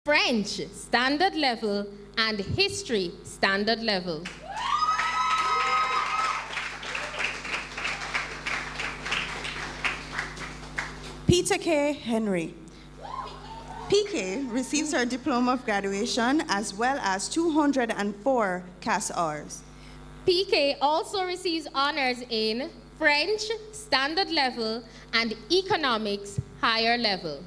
French standard level, and history standard level. Peter K. Henry. PK receives her diploma of graduation as well as 204 CAS hours. PK also receives honors in French standard level and economics higher level.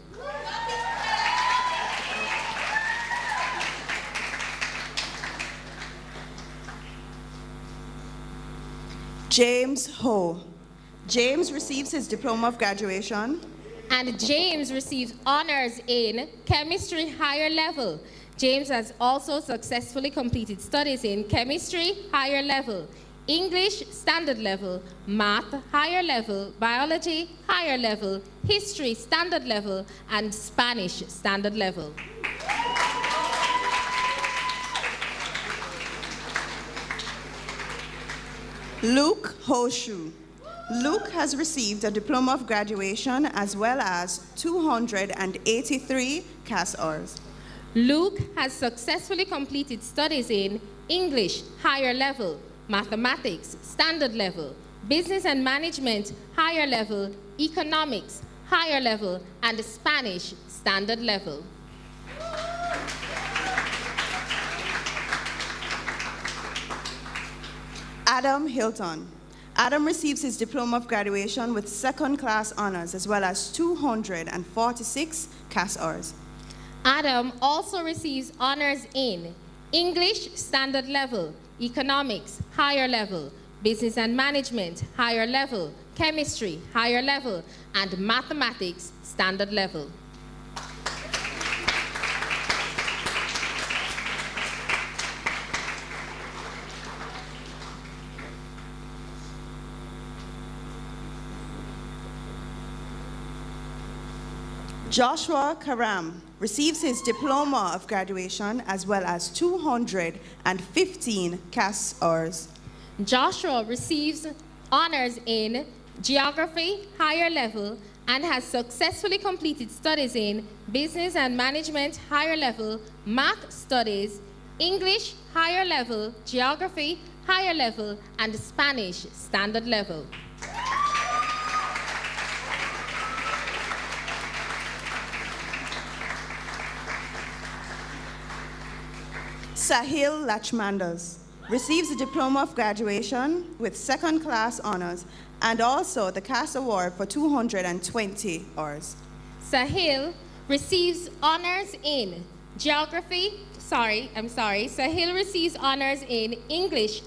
James Ho. James receives his diploma of graduation. And James receives honors in chemistry higher level. James has also successfully completed studies in chemistry higher level, English standard level, math higher level, biology higher level, history standard level, and Spanish standard level. Luke Hoshu. Luke has received a diploma of graduation as well as 283 CAS hours. Luke has successfully completed studies in English higher level, mathematics standard level, business and management higher level, economics higher level, and Spanish standard level. Adam Hilton. Adam receives his diploma of graduation with second-class honors as well as 246 CAS hours. Adam also receives honors in English standard level, economics higher level, business and management higher level, chemistry higher level, and mathematics standard level. Joshua Karam receives his diploma of graduation as well as 215 CAS hours. Joshua receives honors in geography higher level and has successfully completed studies in business and management higher level, math studies, English higher level, geography higher level, and Spanish standard level. Sahil Lachmandas receives a diploma of graduation with second-class honors and also the CAS award for 220 hours. Sahil receives honors in Sahil receives honors in English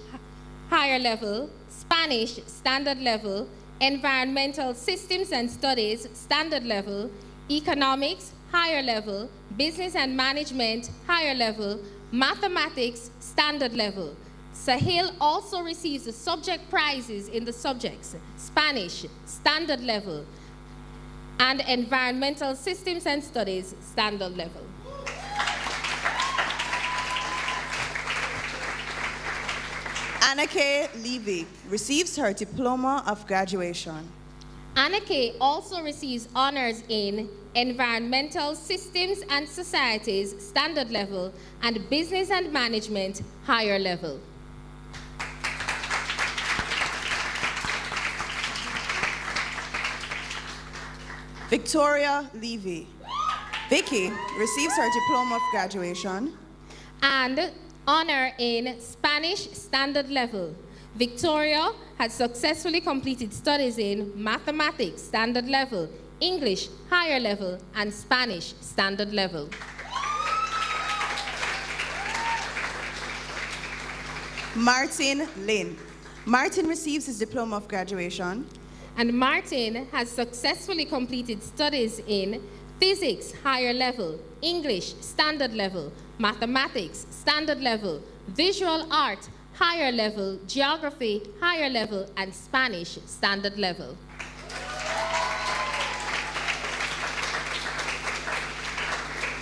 higher level, Spanish standard level, environmental systems and studies standard level, economics higher level, business and management higher level, mathematics standard level. Sahil also receives the subject prizes in the subjects Spanish standard level and environmental systems and studies standard level. Anake Levy receives her diploma of graduation. Anake also receives honors in environmental systems and societies standard level and business and management higher level. Victoria Levy. Vicky receives her diploma of graduation and honor in Spanish standard level. Victoria has successfully completed studies in mathematics standard level, English higher level, and Spanish standard level. Martin Lin. Martin receives his diploma of graduation. And Martin has successfully completed studies in physics higher level, English standard level, mathematics standard level, visual art higher level, geography higher level, and Spanish standard level.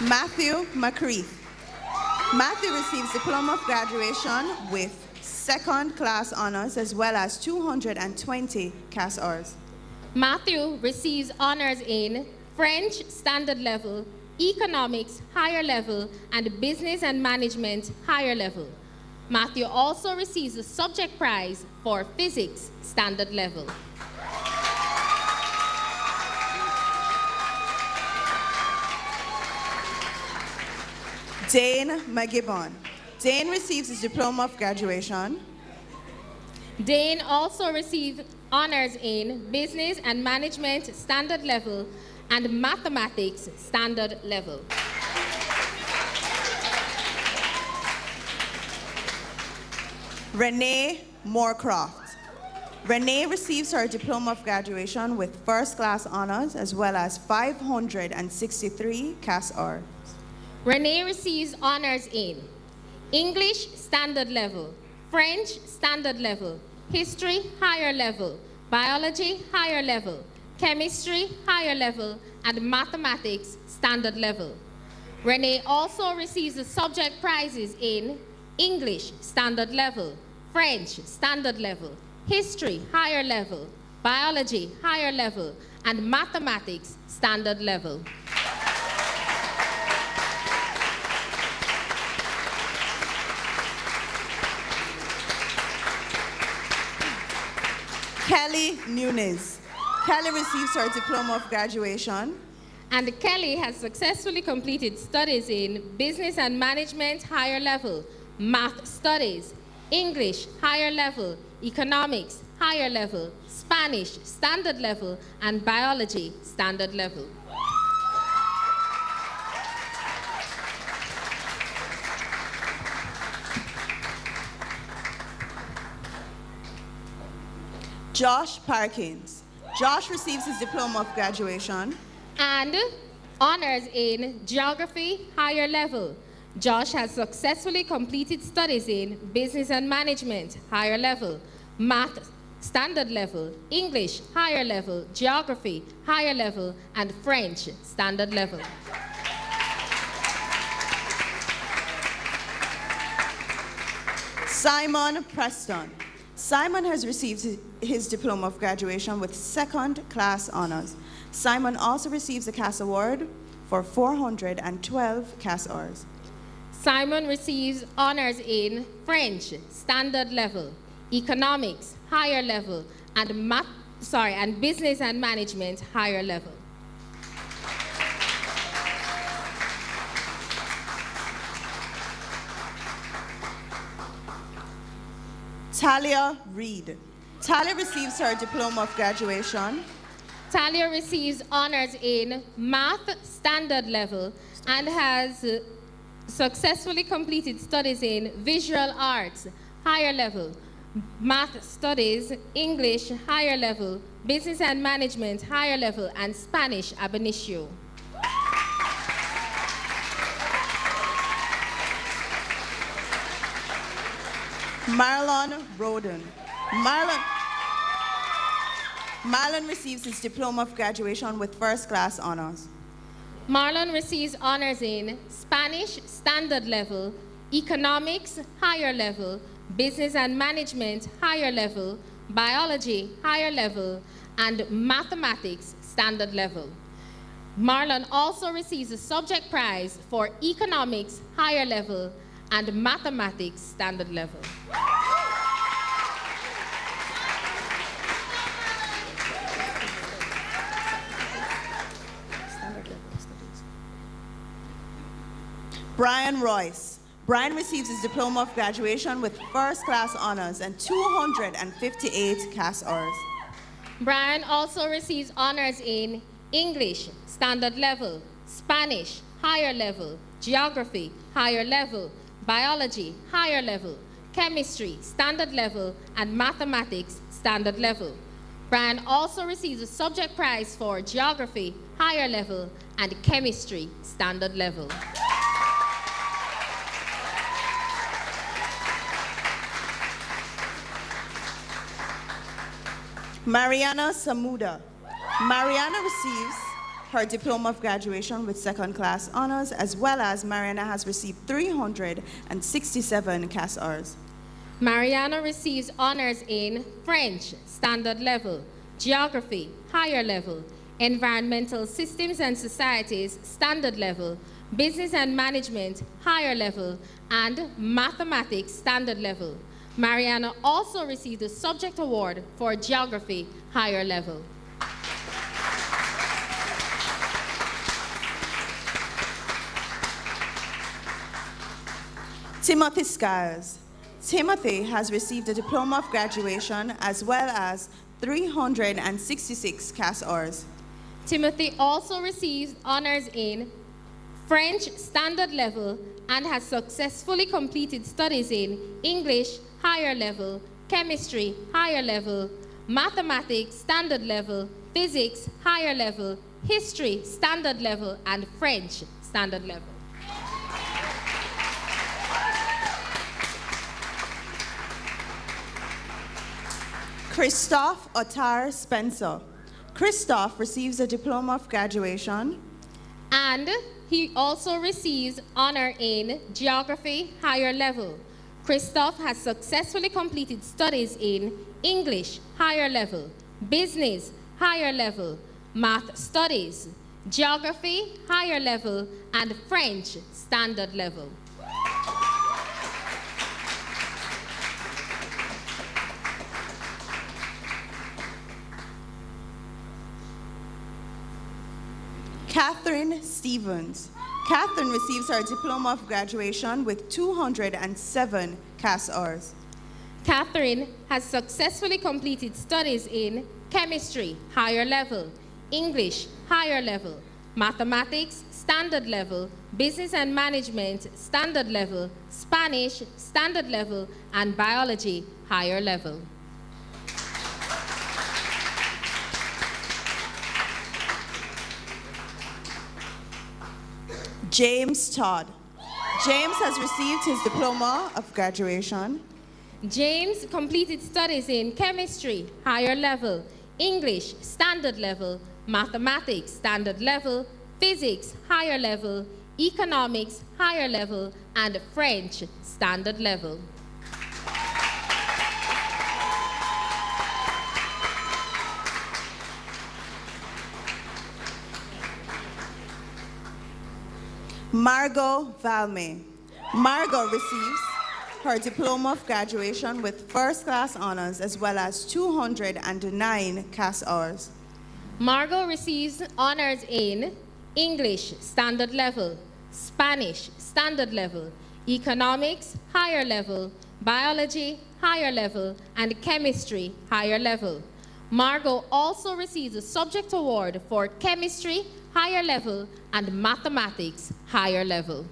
Matthew McCreath. Matthew receives diploma of graduation with second-class honors as well as 220 CAS hours. Matthew receives honors in French standard level, Economics, higher level, and Business and Management, higher level. Matthew also receives a subject prize for Physics, standard level. Dane McGibbon. Dane receives his diploma of graduation. Dane also received honors in Business and Management, standard level, and Mathematics, standard level. Renee Moorcroft. Renee receives her diploma of graduation with first-class honors as well as 563 CAS hours. Renee receives honors in English, standard level, French, standard level, History, higher level, Biology, higher level, Chemistry, higher level, and Mathematics, standard level. Renee also receives the subject prizes in English, standard level, French, standard level, History, higher level, Biology, higher level, and Mathematics, standard level. Kelly Nunes. Kelly receives her diploma of graduation. And Kelly has successfully completed studies in Business and Management, higher level, Math Studies, English, higher level, Economics, higher level, Spanish, standard level, and Biology, standard level. Josh Parkins. Josh receives his diploma of graduation. And honors in Geography, higher level. Josh has successfully completed studies in Business and Management, higher level, Math, standard level, English, higher level, Geography, higher level, and French, standard level. Simon Preston. Simon has received his diploma of graduation with second-class honors. Simon also receives a CAS award for 412 CAS hours. Simon receives honors in French, standard level, Economics, higher level, and Business and Management, higher level. Talia Reed. Talia receives her diploma of graduation. Talia receives honors in Math, standard level, and has successfully completed studies in Visual Arts, higher level, Math Studies, English, higher level, Business and Management, higher level, and Spanish ab initio. Marlon Roden. Marlon receives his diploma of graduation with first-class honors. Marlon receives honors in Spanish, standard level, Economics, higher level, Business and Management, higher level, Biology, higher level, and Mathematics, standard level. Marlon also receives a subject prize for Economics, higher level, and Mathematics, standard level. Brian Royce. Brian receives his diploma of graduation with first-class honors and 258 CAS hours. Brian also receives honors in English, standard level, Spanish, higher level, Geography, higher level, Biology, higher level, Chemistry, standard level, and Mathematics, standard level. Brian also receives a subject prize for Geography, higher level, and Chemistry, standard level. Mariana Samuda. Mariana receives her diploma of graduation with second-class honors, as well as Mariana has received 367 CAS hours. Mariana receives honors in French, standard level, Geography, higher level, Environmental Systems and Societies, standard level, Business and Management, higher level, and Mathematics, standard level. Mariana also received the Subject Award for Geography, higher level. Timothy Skiles. Timothy has received a Diploma of Graduation as well as 366 CAS hours. Timothy also receives honors in French standard level and has successfully completed studies in English higher level, chemistry higher level, mathematics standard level, physics higher level, history standard level, and French standard level. Christophe Ottar Spencer. Christophe receives a Diploma of Graduation. And he also receives honor in Geography higher level. Christophe has successfully completed studies in English higher level, Business higher level, Math studies, Geography higher level, and French standard level. Catherine Stevens. Catherine receives her Diploma of Graduation with 207 CAS hours. Catherine has successfully completed studies in Chemistry higher level, English higher level, Mathematics standard level, Business and Management standard level, Spanish standard level, and Biology higher level. James Todd. James has received his Diploma of Graduation. James completed studies in Chemistry higher level, English standard level, Mathematics standard level, Physics higher level, Economics higher level, and French standard level. Margot Valme. Margot receives her Diploma of Graduation with first class honors as well as 209 CAS hours. Margot receives honors in English standard level, Spanish standard level, Economics higher level, Biology higher level, and Chemistry higher level. Margot also receives a Subject Award for Chemistry higher level and Mathematics higher level.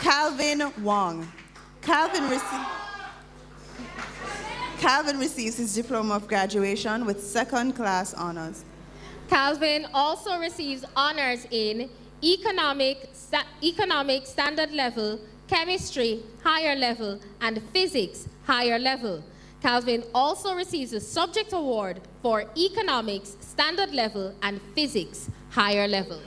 Calvin Wong. Calvin receives his Diploma of Graduation with second class honors. Calvin also receives honors in Economics standard level, Chemistry higher level, and Physics higher level. Calvin also receives a Subject Award for Economics standard level and Physics higher level.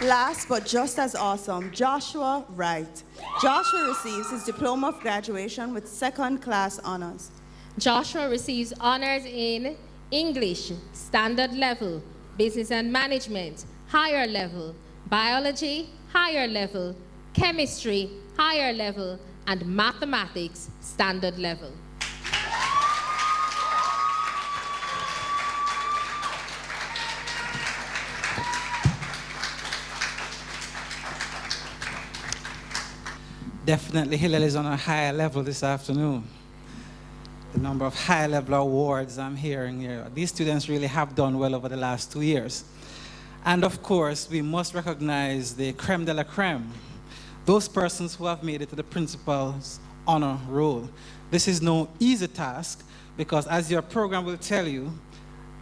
Last but just as awesome, Joshua Wright. Joshua receives his Diploma of Graduation with second class honors. Joshua receives honors in English standard level, Business and Management higher level, Biology higher level, Chemistry higher level, and Mathematics standard level. Definitely Hillel is on a higher level this afternoon. The number of high-level awards I'm hearing here. These students really have done well over the last 2 years. And of course, we must recognize the creme de la creme, those persons who have made it to the principal's honor roll. This is no easy task because, as your program will tell you,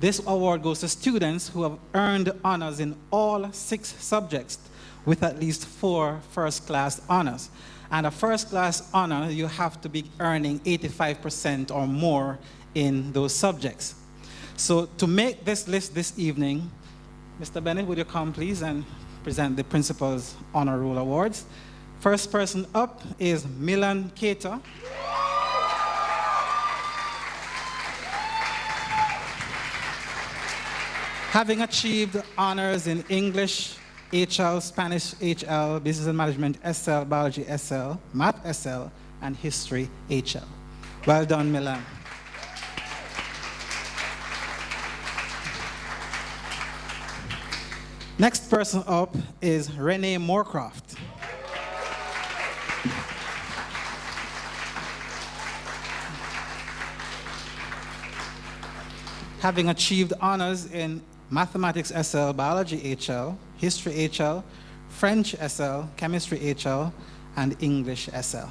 this award goes to students who have earned honors in all 6 subjects with at least 4 first-class honors. And a first-class honor, you have to be earning 85% or more in those subjects. So to make this list this evening, Mr. Bennett, would you come please and present the Principal's Honor Roll Awards. First person up is Milan Keita. Having achieved honors in English HL, Spanish HL, Business and Management SL, Biology SL, Math SL, and History HL. Well done, Milan. Next person up is Renee Moorcroft. Having achieved honors in Mathematics SL, Biology HL, History HL, French SL, Chemistry HL, and English SL.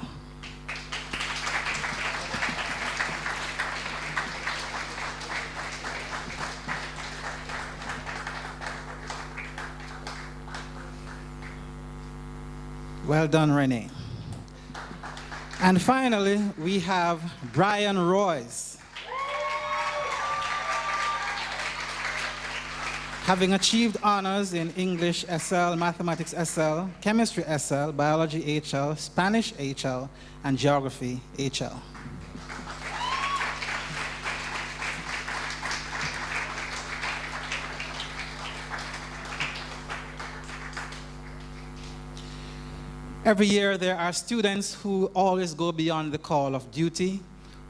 Well done, Renee. And finally, we have Brian Royce. Having achieved honors in English SL, Mathematics SL, Chemistry SL, Biology HL, Spanish HL, and Geography HL. Every year, there are students who always go beyond the call of duty,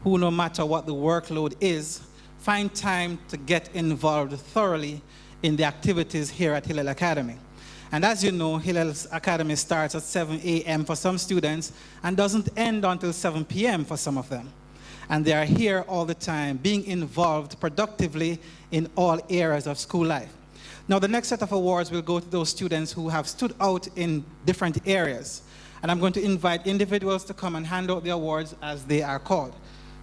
who, no matter what the workload is, find time to get involved thoroughly in the activities here at Hillel Academy. And as you know, Hillel's Academy starts at 7 a.m. for some students and doesn't end until 7 p.m. for some of them. And they are here all the time, being involved productively in all areas of school life. Now, the next set of awards will go to those students who have stood out in different areas. And I'm going to invite individuals to come and hand out the awards as they are called.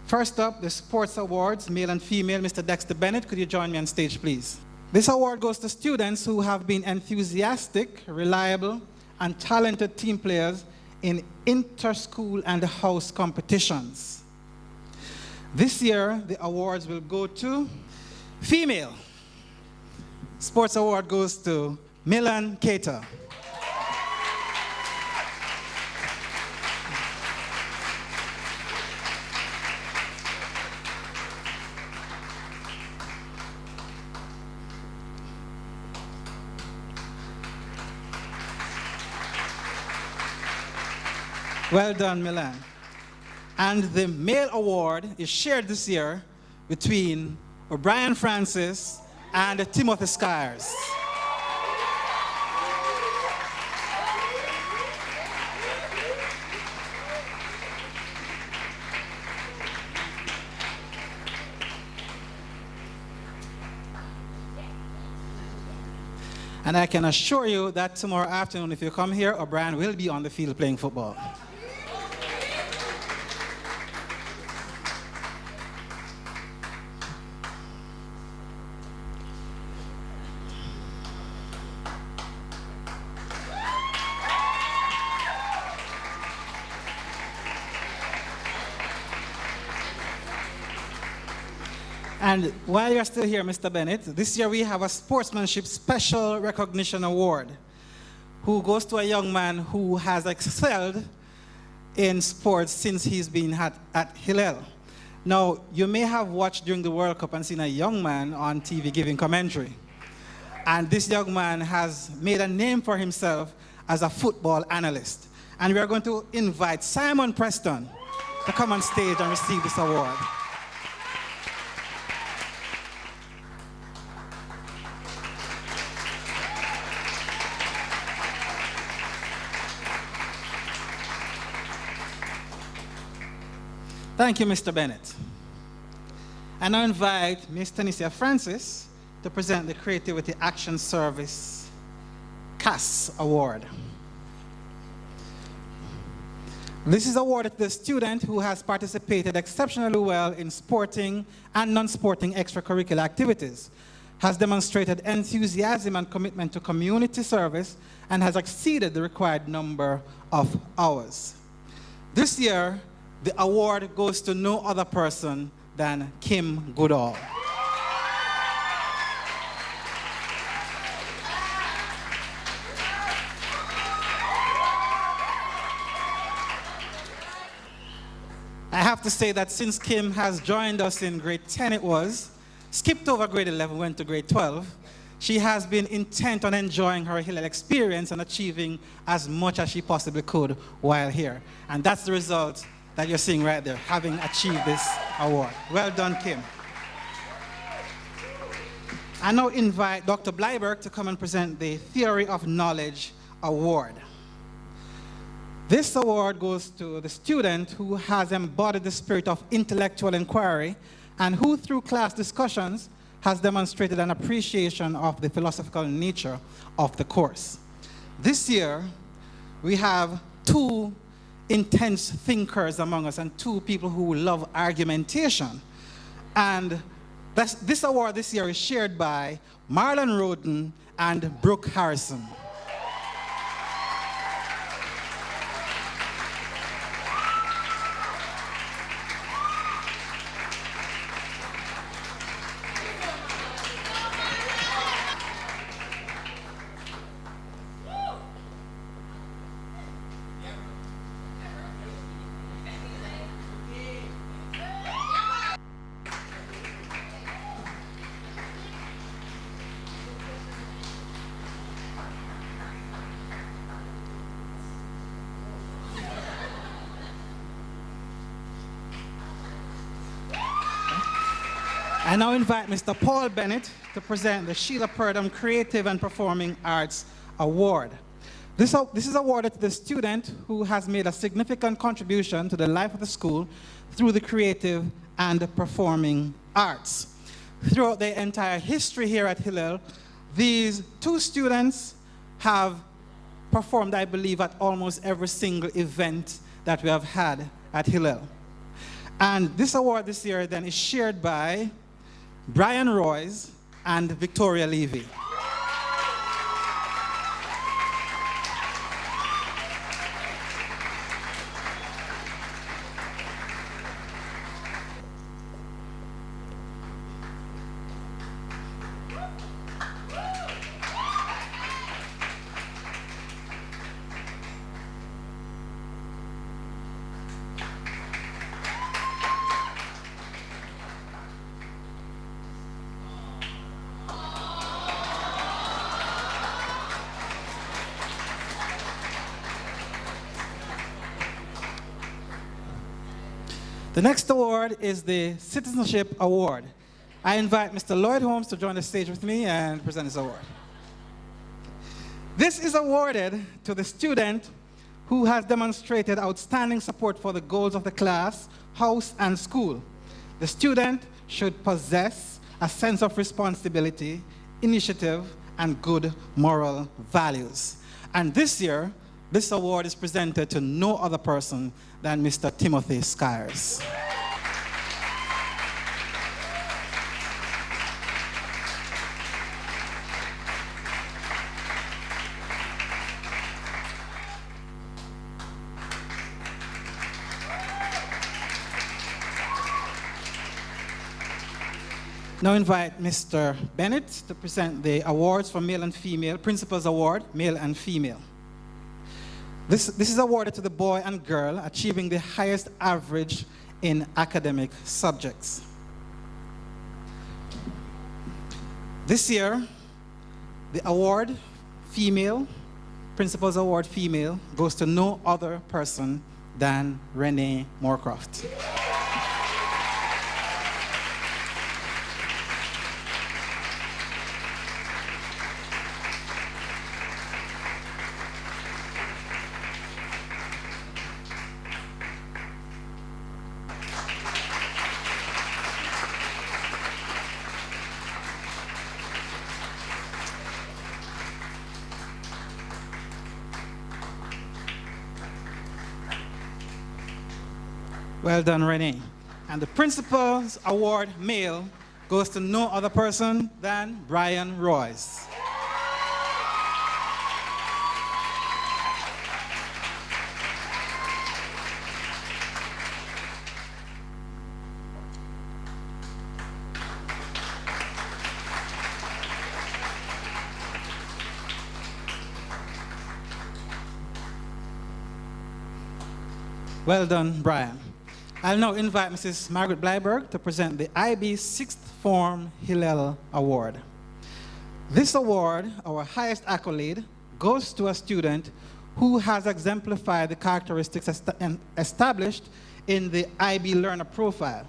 First up, the Sports Awards, male and female. Mr. Dexter Bennett, could you join me on stage, please? This award goes to students who have been enthusiastic, reliable, and talented team players in inter-school and house competitions. This year, the awards will go to female. Sports Award goes to Milan Keita. Well done, Milan. And the male award is shared this year between O'Brien Francis and Timothy Skyers. And I can assure you that tomorrow afternoon, if you come here, O'Brien will be on the field playing football. And while you're still here, Mr. Bennett, this year we have a Sportsmanship Special Recognition Award, who goes to a young man who has excelled in sports since he's been at Hillel. Now, you may have watched during the World Cup and seen a young man on TV giving commentary. And this young man has made a name for himself as a football analyst. And we are going to invite Simon Preston to come on stage and receive this award. Thank you, Mr. Bennett. And I invite Ms. Tanisha Francis to present the Creativity Action Service CAS Award. This is awarded to the student who has participated exceptionally well in sporting and non-sporting extracurricular activities, has demonstrated enthusiasm and commitment to community service, and has exceeded the required number of hours. This year, the award goes to no other person than Kim Goodall. I have to say that since Kim has joined us in grade 10 it was, skipped over grade 11, went to grade 12, she has been intent on enjoying her Hillel experience and achieving as much as she possibly could while here. And that's the result that you're seeing right there, having achieved this award. Well done, Kim. I now invite Dr. Bleiberg to come and present the Theory of Knowledge Award. This award goes to the student who has embodied the spirit of intellectual inquiry and who, through class discussions, has demonstrated an appreciation of the philosophical nature of the course. This year, we have two intense thinkers among us and two people who love argumentation. And this award this year is shared by Marlon Roden and Brooke Harrison. I now invite Mr. Paul Bennett to present the Sheila Purdom Creative and Performing Arts Award. This is awarded to the student who has made a significant contribution to the life of the school through the creative and performing arts. Throughout their entire history here at Hillel, these two students have performed, I believe, at almost every single event that we have had at Hillel. And this award this year then is shared by Brian Royce and Victoria Levy. The next award is the Citizenship Award. I invite Mr. Lloyd Holmes to join the stage with me and present this award. This is awarded to the student who has demonstrated outstanding support for the goals of the class, house, and school. The student should possess a sense of responsibility, initiative, and good moral values. And this year, this award is presented to no other person than Mr. Timothy Skyers. Now invite Mr. Bennett to present the awards for male and female, Principal's Award, male and female. This is awarded to the boy and girl achieving the highest average in academic subjects. This year, the award, female, Principal's Award female, goes to no other person than Renee Moorcroft. Well done, Renee. And the Principal's Award male goes to no other person than Brian Royce. Well done, Brian. I'll now invite Mrs. Margaret Bleiberg to present the IB Sixth Form Hillel Award. This award, our highest accolade, goes to a student who has exemplified the characteristics established in the IB learner profile.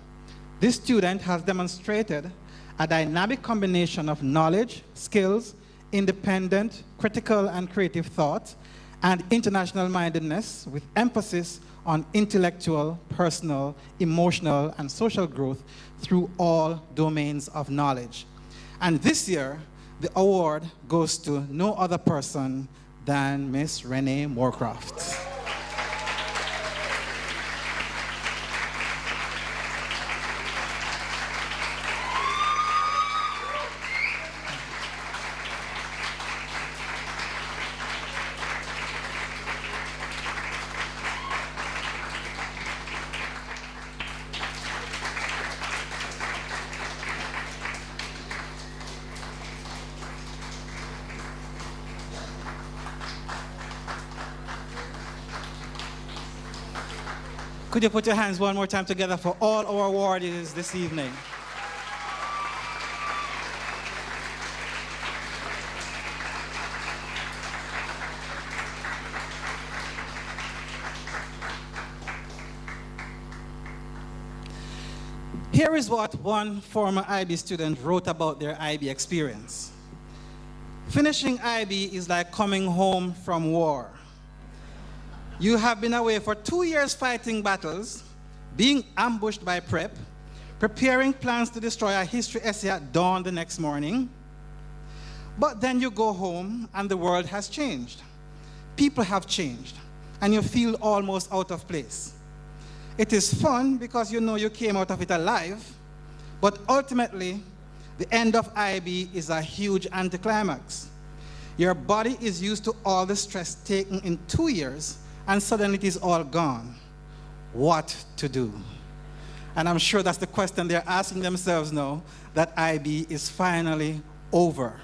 This student has demonstrated a dynamic combination of knowledge, skills, independent, critical and creative thought, and international mindedness with emphasis on intellectual, personal, emotional, and social growth through all domains of knowledge. And this year, the award goes to no other person than Miss Renee Moorcroft. Could you put your hands one more time together for all our awardees this evening? Here is what one former IB student wrote about their IB experience. Finishing IB is like coming home from war. You have been away for 2 years fighting battles, being ambushed by prep, preparing plans to destroy a history essay at dawn the next morning. But then you go home and the world has changed. People have changed, and you feel almost out of place. It is fun because you know you came out of it alive, but ultimately, the end of IB is a huge anticlimax. Your body is used to all the stress taken in 2 years, and suddenly it is all gone. What to do? And I'm sure that's the question they're asking themselves now, that IB is finally over.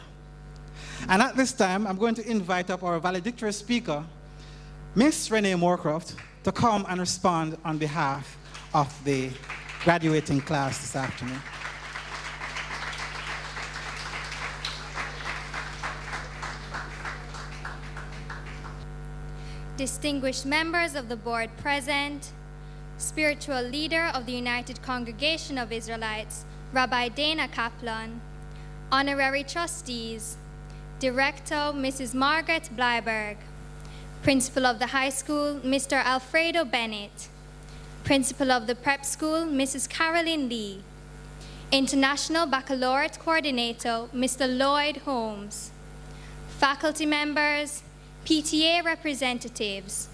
And at this time, I'm going to invite up our valedictory speaker, Miss Renee Moorcroft, to come and respond on behalf of the graduating class this afternoon. Distinguished members of the board present, spiritual leader of the United Congregation of Israelites, Rabbi Dana Kaplan, honorary trustees, director Mrs. Margaret Bleiberg, principal of the high school, Mr. Alfredo Bennett, principal of the prep school, Mrs. Carolyn Lee, international baccalaureate coordinator, Mr. Lloyd Holmes, faculty members, PTA representatives,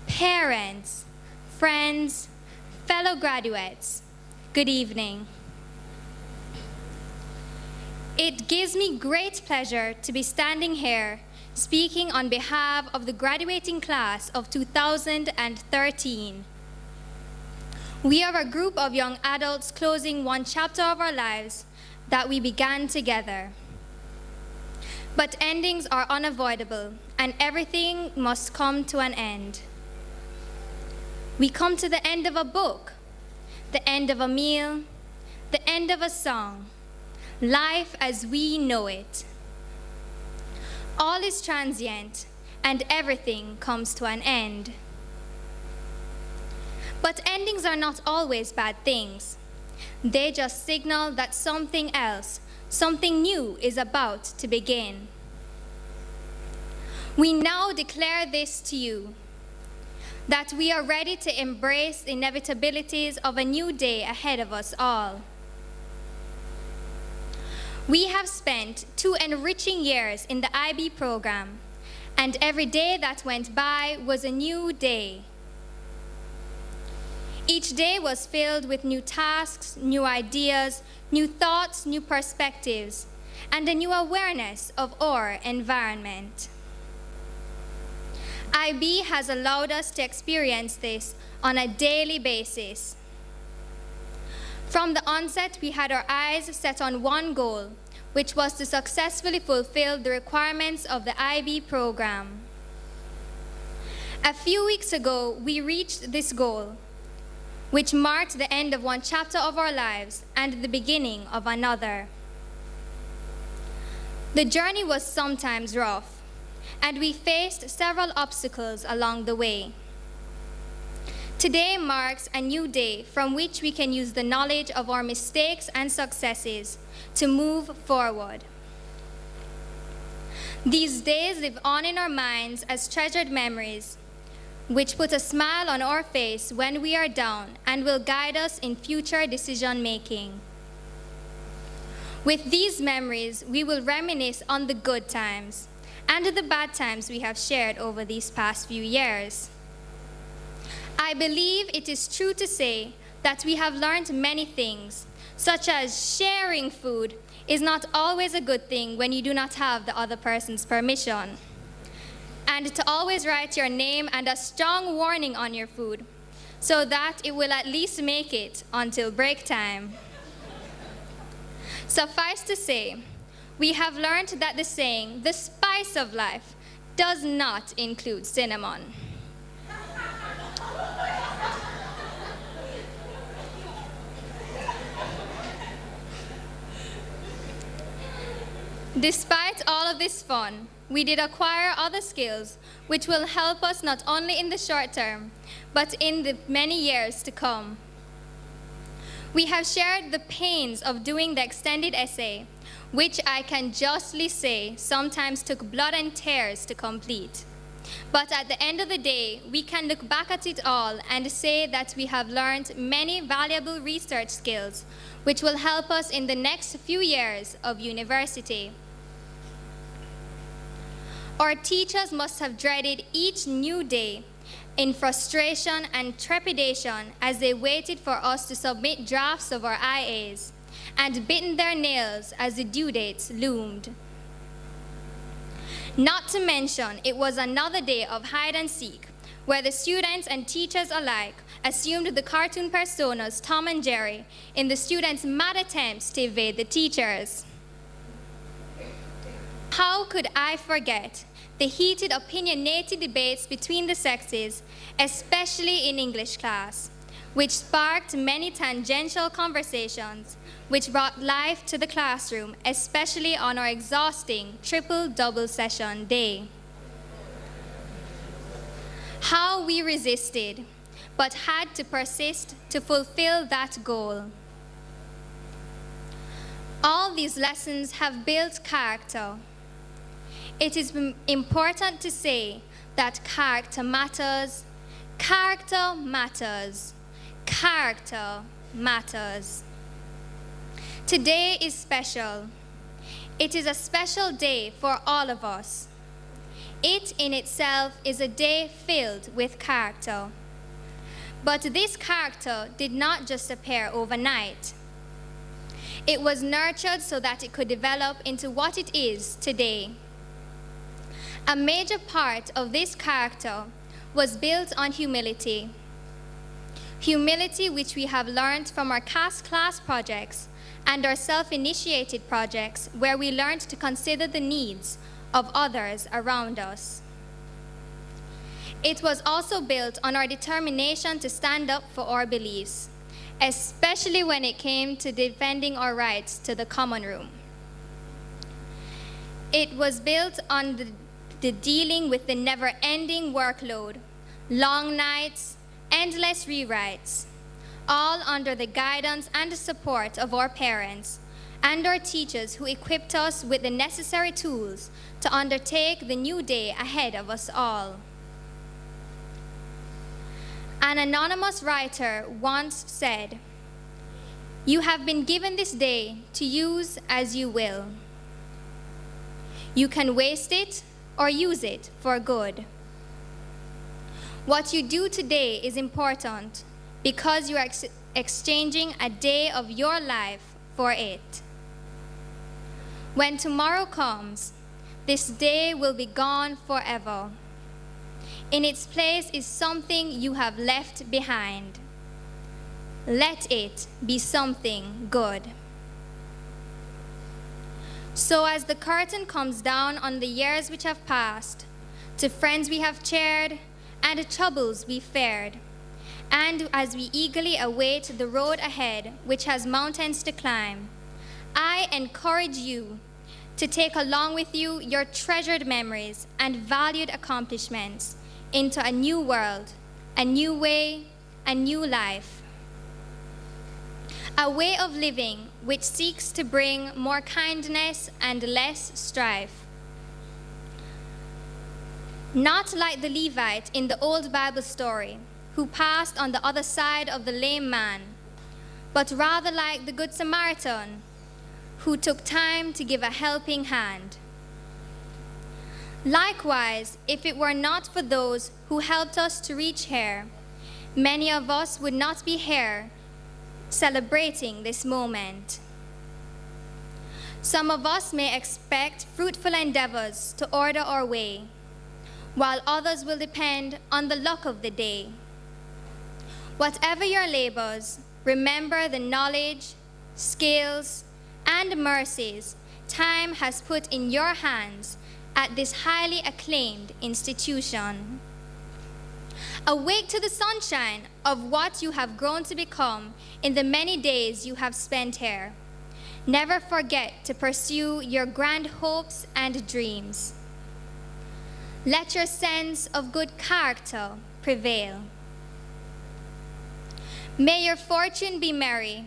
parents, friends, fellow graduates, good evening. It gives me great pleasure to be standing here speaking on behalf of the graduating class of 2013. We are a group of young adults closing one chapter of our lives that we began together. But endings are unavoidable, and everything must come to an end. We come to the end of a book, the end of a meal, the end of a song, life as we know it. All is transient, and everything comes to an end. But endings are not always bad things. They just signal that something else, something new is about to begin. We now declare this to you, that we are ready to embrace the inevitabilities of a new day ahead of us all. We have spent 2 enriching years in the IB program, and every day that went by was a new day. Each day was filled with new tasks, new ideas, new thoughts, new perspectives, and a new awareness of our environment. IB has allowed us to experience this on a daily basis. From the onset, we had our eyes set on one goal, which was to successfully fulfill the requirements of the IB program. A few weeks ago, we reached this goal, which marked the end of one chapter of our lives and the beginning of another. The journey was sometimes rough, and we faced several obstacles along the way. Today marks a new day from which we can use the knowledge of our mistakes and successes to move forward. These days live on in our minds as treasured memories, which put a smile on our face when we are down and will guide us in future decision-making. With these memories, we will reminisce on the good times and the bad times we have shared over these past few years. I believe it is true to say that we have learned many things, such as sharing food is not always a good thing when you do not have the other person's permission, and to always write your name and a strong warning on your food so that it will at least make it until break time. Suffice to say, we have learned that the saying, "the spice of life," does not include cinnamon. Despite all of this fun, we did acquire other skills which will help us not only in the short term, but in the many years to come. We have shared the pains of doing the extended essay, which I can justly say sometimes took blood and tears to complete. But at the end of the day, we can look back at it all and say that we have learned many valuable research skills which will help us in the next few years of university. Our teachers must have dreaded each new day in frustration and trepidation as they waited for us to submit drafts of our IAs and bitten their nails as the due dates loomed. Not to mention, it was another day of hide and seek, where the students and teachers alike assumed the cartoon personas Tom and Jerry in the students' mad attempts to evade the teachers. How could I forget the heated, opinionated debates between the sexes, especially in English class, which sparked many tangential conversations, which brought life to the classroom, especially on our exhausting triple-double session day. How we resisted, but had to persist to fulfill that goal. All these lessons have built character. It is important to say that character matters, character matters, character matters. Today is special. It is a special day for all of us. It in itself is a day filled with character. But this character did not just appear overnight. It was nurtured so that it could develop into what it is today. A major part of this character was built on humility. Humility which we have learned from our CAS class projects and our self-initiated projects, where we learned to consider the needs of others around us. It was also built on our determination to stand up for our beliefs, especially when it came to defending our rights to the common room. It was built on the dealing with the never-ending workload, long nights, endless rewrites, all under the guidance and support of our parents and our teachers who equipped us with the necessary tools to undertake the new day ahead of us all. An anonymous writer once said, "You have been given this day to use as you will. You can waste it or use it for good. What you do today is important because you are exchanging a day of your life for it. When tomorrow comes, this day will be gone forever. In its place is something you have left behind. Let it be something good." So as the curtain comes down on the years which have passed, to friends we have cheered, and the troubles we fared. And as we eagerly await the road ahead, which has mountains to climb, I encourage you to take along with you your treasured memories and valued accomplishments into a new world, a new way, a new life. A way of living which seeks to bring more kindness and less strife. Not like the Levite in the old Bible story, who passed on the other side of the lame man, but rather like the Good Samaritan, who took time to give a helping hand. Likewise, if it were not for those who helped us to reach here, many of us would not be here celebrating this moment. Some of us may expect fruitful endeavors to order our way, while others will depend on the luck of the day. Whatever your labors, remember the knowledge, skills, and mercies time has put in your hands at this highly acclaimed institution. Awake to the sunshine of what you have grown to become in the many days you have spent here. Never forget to pursue your grand hopes and dreams. Let your sense of good character prevail. May your fortune be merry,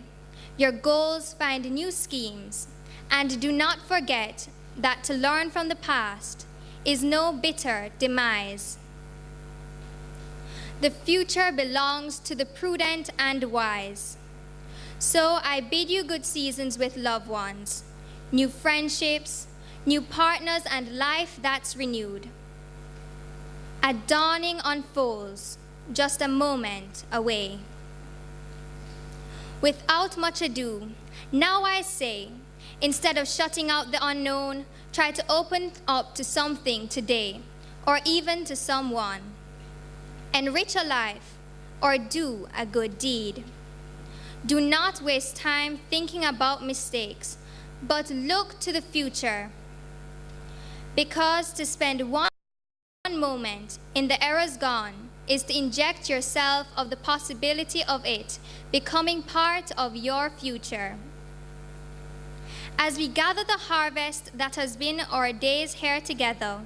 your goals find new schemes, and do not forget that to learn from the past is no bitter demise. The future belongs to the prudent and wise. So I bid you good seasons with loved ones, new friendships, new partners, and life that's renewed. A dawning unfolds, just a moment away. Without much ado, now I say, instead of shutting out the unknown, try to open up to something today, or even to someone. Enrich a life, or do a good deed. Do not waste time thinking about mistakes, but look to the future. Because to spend one moment in the eras gone is to inject yourself of the possibility of it becoming part of your future. As we gather the harvest that has been our days here together,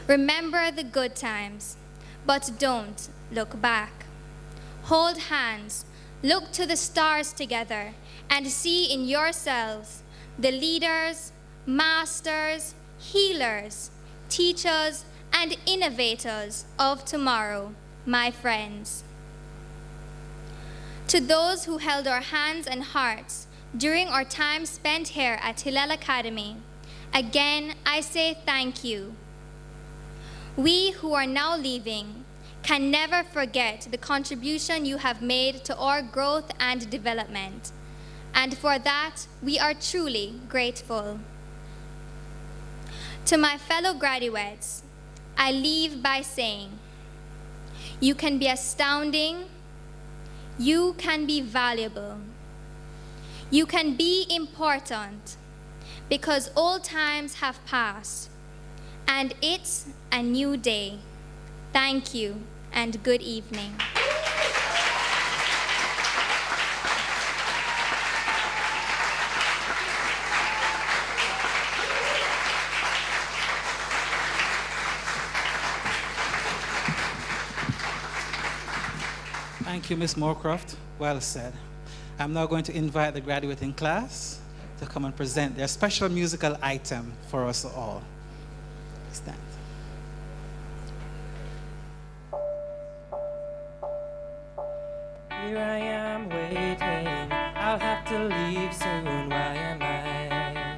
remember the good times, but don't look back. Hold hands, look to the stars together, and see in yourselves the leaders, masters, healers, teachers, and innovators of tomorrow, my friends. To those who held our hands and hearts during our time spent here at Hillel Academy, again I say thank you. We who are now leaving can never forget the contribution you have made to our growth and development, and for that we are truly grateful. To my fellow graduates, I leave by saying, you can be astounding, you can be valuable, you can be important, because old times have passed, and it's a new day. Thank you, and good evening. Thank you, Ms. Moorcroft. Well said. I'm now going to invite the graduating class to come and present their special musical item for us all. Stand. Here I am waiting, I'll have to leave soon. Why am I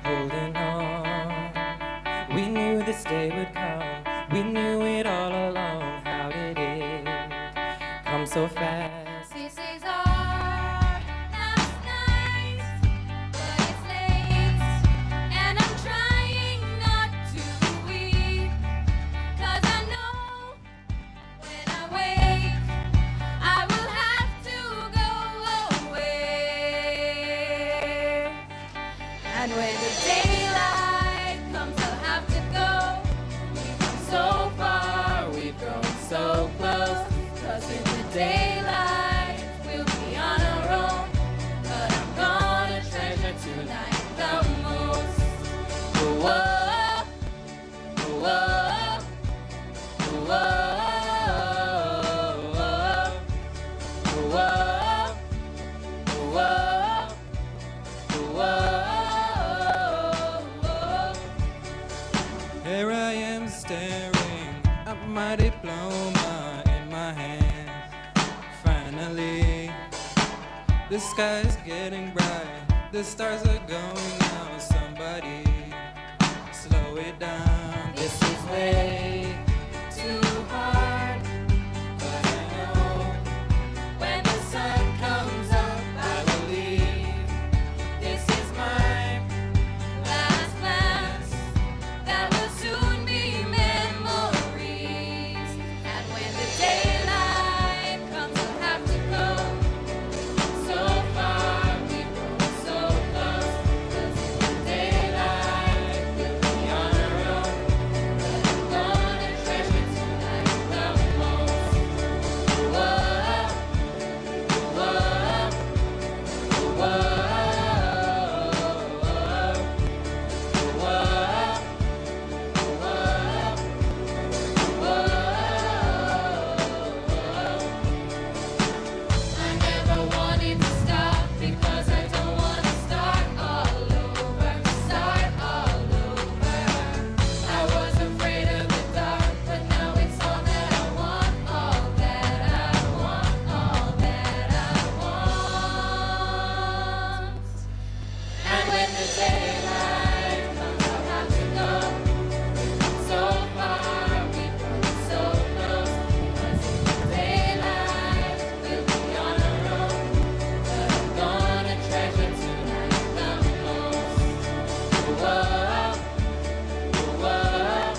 holding on? We knew this day would come, we knew it all along. How did it come so fast? This is our last night, but it's late, and I'm trying not to weep, 'cause I know when I wake, I will have to go away. And when the daylight comes, I'll have to go. We've come so far, we've grown so diploma in my hand. Finally, the sky is getting bright, the stars are going out. Somebody slow it down. This is way too hard. But I know when the sun comes up, I will leave. This is my Last glance that will soon be memories. And when the daylight comes, I'll have to go. So far, we've grown so close. 'Cause in the daylight, we'll be on our own. But I'm gonna treasure tonight the most. Whoa, whoa, whoa. I never wanted to stop because I don't want to start all over. I was afraid of the dark, but now it's all that I want, all that I want, all that I want. And when the daylight comes, I'll have to go. So far, we've come so close. 'Cause in the daylight, we'll be on our own. But I'm gonna treasure tonight the most. Whoa, whoa,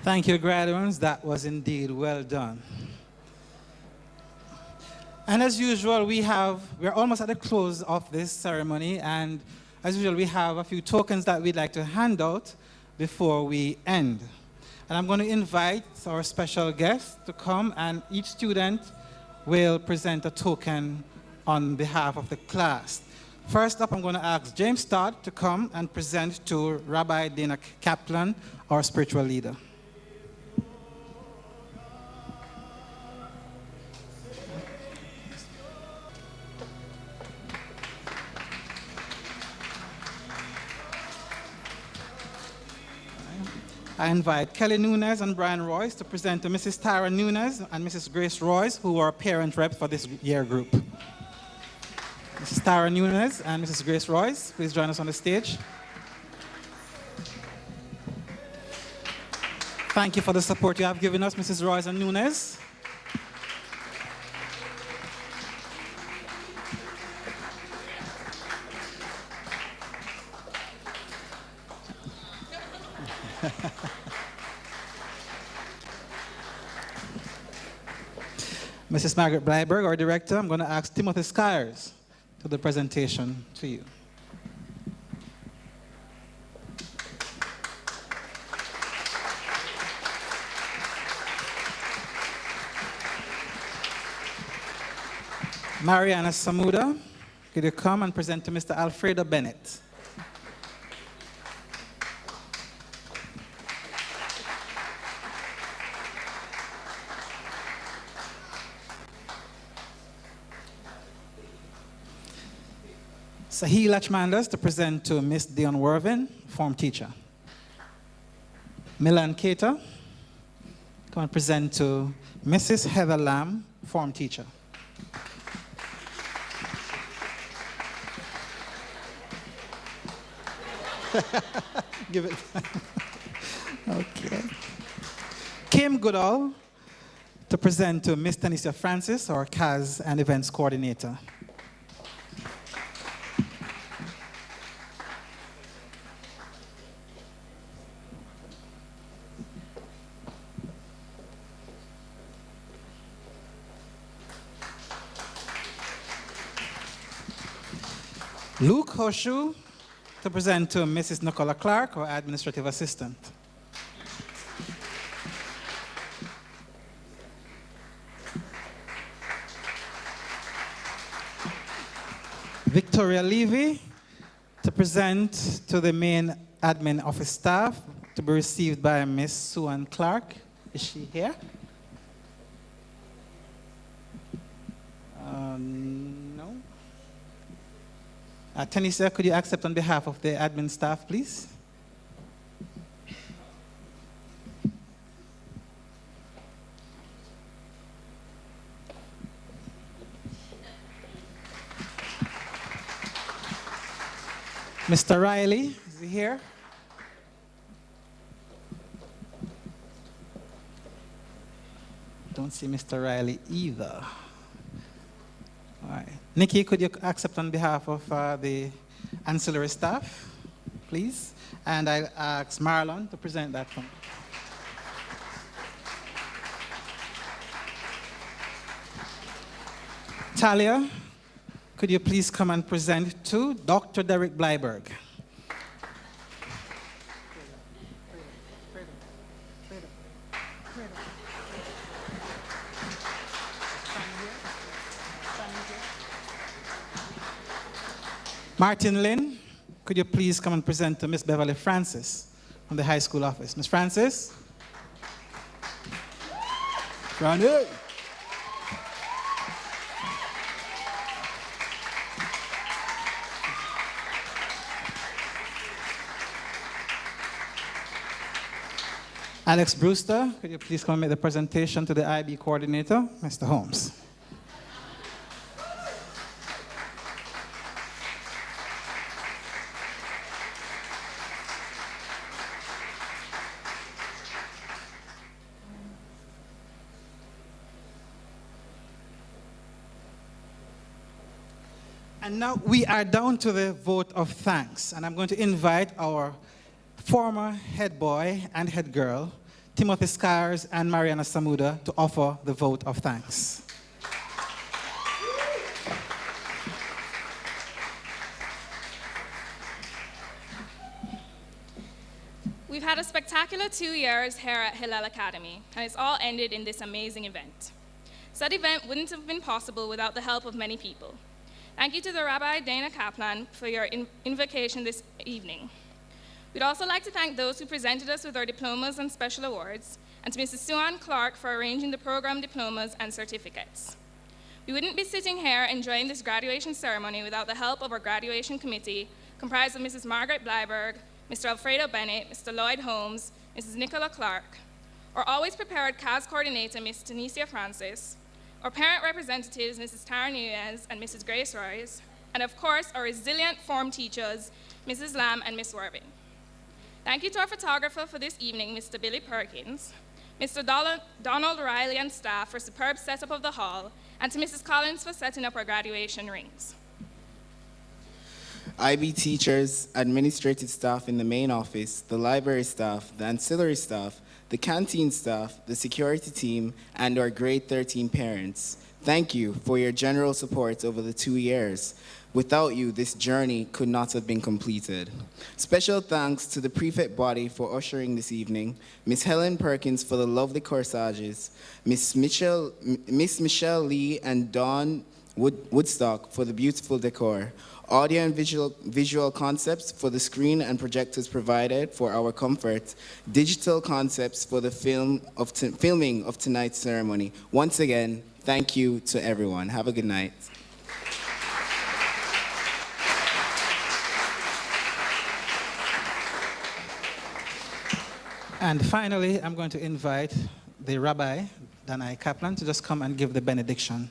Thank you, graduates. That was indeed well done. And as usual, we're almost at the close of this ceremony, and as usual, we have a few tokens that we'd like to hand out before we end. And I'm going to invite our special guests to come, and each student will present a token on behalf of the class. First up, I'm going to ask James Todd to come and present to Rabbi Dana Kaplan, our spiritual leader. I invite Kelly Nunes and Brian Royce to present to Mrs. Tara Nunes and Mrs. Grace Royce, who are parent reps for this year group. Mrs. Tara Nunes and Mrs. Grace Royce, please join us on the stage. Thank you for the support you have given us, Mrs. Royce and Nunes. Mrs. Margaret Blyberg, our director, I'm going to ask Timothy Skyers to the presentation to you. Mariana Samuda, could you come and present to Mr. Alfredo Bennett? Sahil Lachmandas to present to Miss Dion Worvin, form teacher. Milan Keita, come and present to Mrs. Heather Lamb, form teacher. Give it. Okay. Kim Goodall to present to Miss Tanisha Francis, our CAS and events coordinator. Luke Hoshu to present to Mrs. Nicola Clark, our administrative assistant. Victoria Levy to present to the main admin office staff to be received by Miss Suan Clark. Is she here? No. Tanisha, could you accept on behalf of the admin staff, please? Mr. Riley, is he here? Don't see Mr. Riley either. All right. Nikki, could you accept on behalf of the ancillary staff, please? And I'll ask Marlon to present that one. Talia, could you please come and present to Dr. Derek Blyberg? Martin Lynn, could you please come and present to Miss Beverly Francis from the high school office? Miss Francis? Franny. Alex Brewster, could you please come and make the presentation to the IB coordinator, Mr. Holmes? And now we are down to the vote of thanks, and I'm going to invite our former head boy and head girl, Timothy Scars and Mariana Samuda, to offer the vote of thanks. We've had a spectacular 2 years here at Hillel Academy, and it's all ended in this amazing event. Said event wouldn't have been possible without the help of many people. Thank you to the Rabbi Dana Kaplan for your invocation this evening. We'd also like to thank those who presented us with our diplomas and special awards, and to Mrs. Suan Clark for arranging the program diplomas and certificates. We wouldn't be sitting here enjoying this graduation ceremony without the help of our graduation committee, comprised of Mrs. Margaret Blyberg, Mr. Alfredo Bennett, Mr. Lloyd Holmes, Mrs. Nicola Clark, our always prepared CAS coordinator, Ms. Tanisha Francis, our parent representatives, Mrs. Tara Nunez and Mrs. Grace Royce, and of course, our resilient form teachers, Mrs. Lamb and Ms. Worthing. Thank you to our photographer for this evening, Mr. Billy Perkins, Mr. Donald Riley and staff for superb setup of the hall, and to Mrs. Collins for setting up our graduation rings. IB teachers, administrative staff in the main office, the library staff, the ancillary staff, the canteen staff, the security team, and our grade 13 parents. Thank you for your general support over the 2 years. Without you, this journey could not have been completed. Special thanks to the prefect body for ushering this evening, Miss Helen Perkins for the lovely corsages, Miss Michelle Lee and Dawn Woodstock for the beautiful decor, audio and visual concepts for the screen and projectors provided for our comfort, digital concepts for the filming of tonight's ceremony. Once again, thank you to everyone. Have a good night. And finally, I'm going to invite the Rabbi, Danai Kaplan, to just come and give the benediction.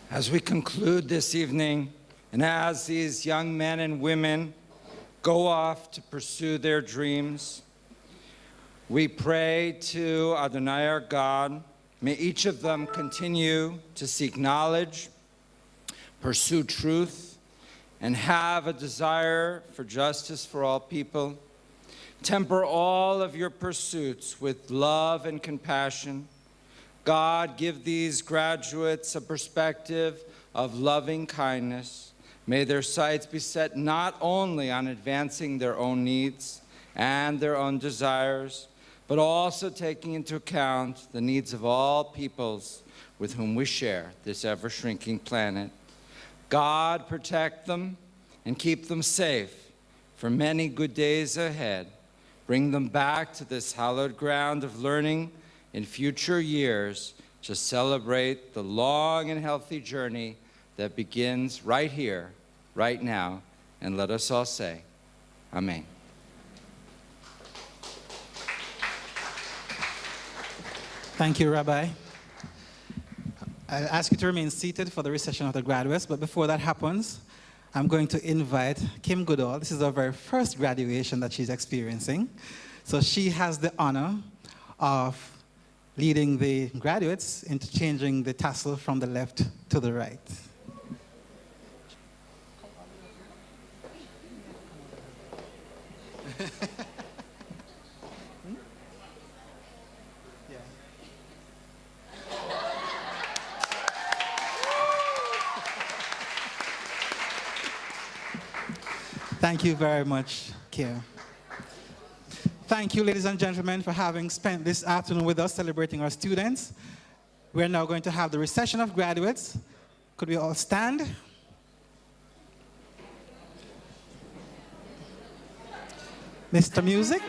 As we conclude this evening, and as these young men and women go off to pursue their dreams, we pray to Adonai our God, may each of them continue to seek knowledge, pursue truth, and have a desire for justice for all people. Temper all of your pursuits with love and compassion. God, give these graduates a perspective of loving kindness May their sights be set not only on advancing their own needs and their own desires, but also taking into account the needs of all peoples with whom we share this ever-shrinking planet. God protect them and keep them safe for many good days ahead. Bring them back to this hallowed ground of learning in future years to celebrate the long and healthy journey that begins right here, right now. And let us all say, Amen. Thank you, Rabbi. I'll ask you to remain seated for the reception of the graduates, but before that happens, I'm going to invite Kim Goodall. This is her very first graduation that she's experiencing. So she has the honor of leading the graduates into changing the tassel from the left to the right. Thank you very much, Kim. Thank you, ladies and gentlemen, for having spent this afternoon with us celebrating our students. We're now going to have the reception of graduates. Could we all stand? Mr. Music.